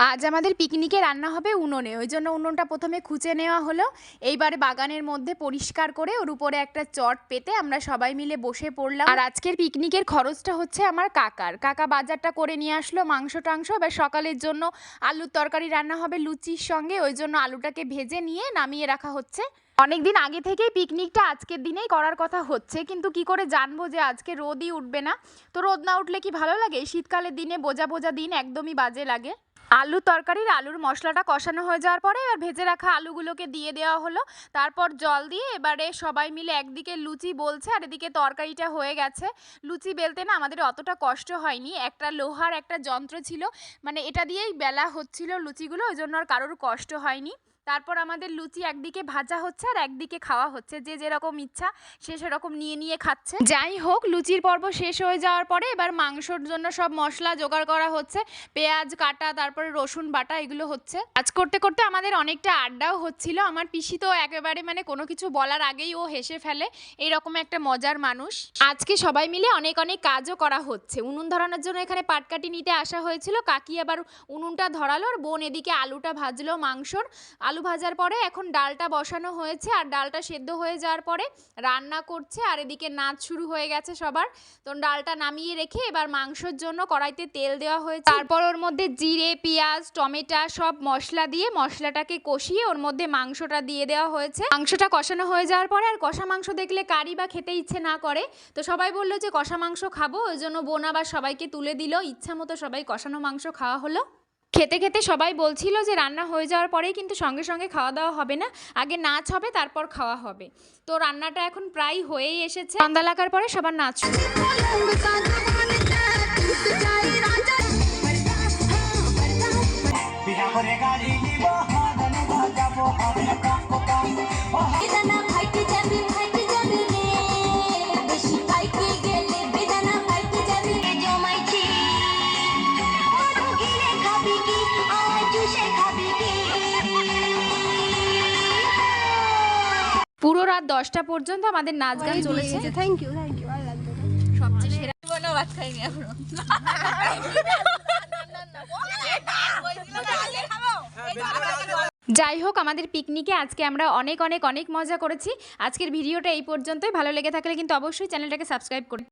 আজ আমাদের পিকনিকে রান্না হবে উনুনে, ওই জন্য উনুনটা প্রথমে খুঁচে নেওয়া হলো। এইবারে বাগানের মধ্যে পরিষ্কার করে ওর উপরে একটা চট পেতে আমরা সবাই মিলে বসে পড়লাম। আর আজকের পিকনিকের খরচটা হচ্ছে আমার কাকা বাজারটা করে নিয়ে আসলো মাংস টাংস। এবার সকালের জন্য আলুর তরকারি রান্না হবে লুচির সঙ্গে, ওই জন্য আলুটাকে ভেজে নিয়ে নামিয়ে রাখা হচ্ছে। অনেকদিন আগে থেকেই পিকনিকটা আজকের দিনেই করার কথা হচ্ছে, কিন্তু কি করে জানবো যে আজকে রোদই উঠবে না। তো রোদ না উঠলে কি ভালো লাগে? শীতকালের দিনে বোঝা বোঝা দিন একদমই বাজে লাগে। আলুর তরকারির আলুর মশলাটা কষানো হয়ে যাওয়ার পরে এবার ভেজে রাখা আলুগুলোকে দিয়ে দেওয়া হলো। তারপর জল দিয়ে এবারে সবাই মিলে একদিকে লুচি বলছে আর এদিকে তরকারিটা হয়ে গেছে। লুচি বেলতে না আমাদের অতটা কষ্ট হয়নি, একটা লোহার একটা যন্ত্র ছিল, মানে এটা দিয়েই বেলা হচ্ছিল লুচিগুলো, ওই জন্য আর কারোর কষ্ট হয়নি। তারপর আমাদের লুচি একদিকে ভাজা হচ্ছে আর একদিকে খাওয়া হচ্ছে, যে যেরকম ইচ্ছা সে সেরকম নিয়ে নিয়ে খাচ্ছে। যাই হোক, লুচির পর্ব শেষ হয়ে যাওয়ার পরে এবার মাংসর জন্য সব মশলা জোগাড় করা হচ্ছে, পেঁয়াজ কাটা, তারপরে রসুন বাটা, এগুলো হচ্ছে। কাজ করতে করতে আমাদের অনেকটা আড্ডাও হচ্ছিল। আমার পিসি তো একেবারে মানে কোনো কিছু বলার আগেই ও হেসে ফেলে, এইরকম একটা মজার মানুষ। আজকে সবাই মিলে অনেক অনেক কাজও করা হচ্ছে। উনুন ধরানোর জন্য এখানে পাটকাঠি নিতে আসা হয়েছিল, কাকি আবার উনুনটা ধরালো আর বোন এদিকে আলুটা ভাজলো মাংসর। আলু ভাজার পরে এখন ডালটা বসানো হয়েছে আর ডালটা সেদ্ধ হয়ে যাওয়ার পরে রান্না করছে, আর এদিকে নাচ শুরু হয়ে গেছে সবার। তো ডালটা নামিয়ে রেখে এবার মাংসর জন্য কড়াইতে তেল দেওয়া হয়েছে, তারপর ওর মধ্যে জিরে পেঁয়াজ টমেটো সব মশলা দিয়ে মশলাটাকে কষিয়ে ওর মধ্যে মাংসটা দিয়ে দেওয়া হয়েছে। মাংসটা কষানো হয়ে যাওয়ার পরে আর কষা মাংস দেখলে কারি বা খেতে ইচ্ছে না করে, তো সবাই বললো যে কষা মাংস খাবো, ওই জন্য বোন আবার সবাইকে তুলে দিল, ইচ্ছা মতো সবাই কষানো মাংস খাওয়া হলো। খেতে খেতে সবাই বলছিল যে রান্না হয়ে যাওয়ার পরেই কিন্তু সঙ্গে সঙ্গে খাওয়া দাওয়া হবে না, আগে নাচ হবে তারপর খাওয়া হবে। তো রান্নাটা এখন প্রায় হয়েই এসেছে, সন্ধ্যা লাগার পরে সবার নাচ শুরু। পুরো রাত 10টা পর্যন্ত আমাদের নাচ গান চলেছে। থ্যাংক ইউ আর লাগবে না। সবচেয়ে সেরা ভাত খাইনি এখনো। যাই হোক, আমাদের পিকনিকে আজকে আমরা অনেক অনেক অনেক মজা করেছি। আজকের ভিডিওটা এই পর্যন্তই। ভালো লেগে থাকলে কিন্তু অবশ্যই চ্যানেলটাকে সাবস্ক্রাইব করুন।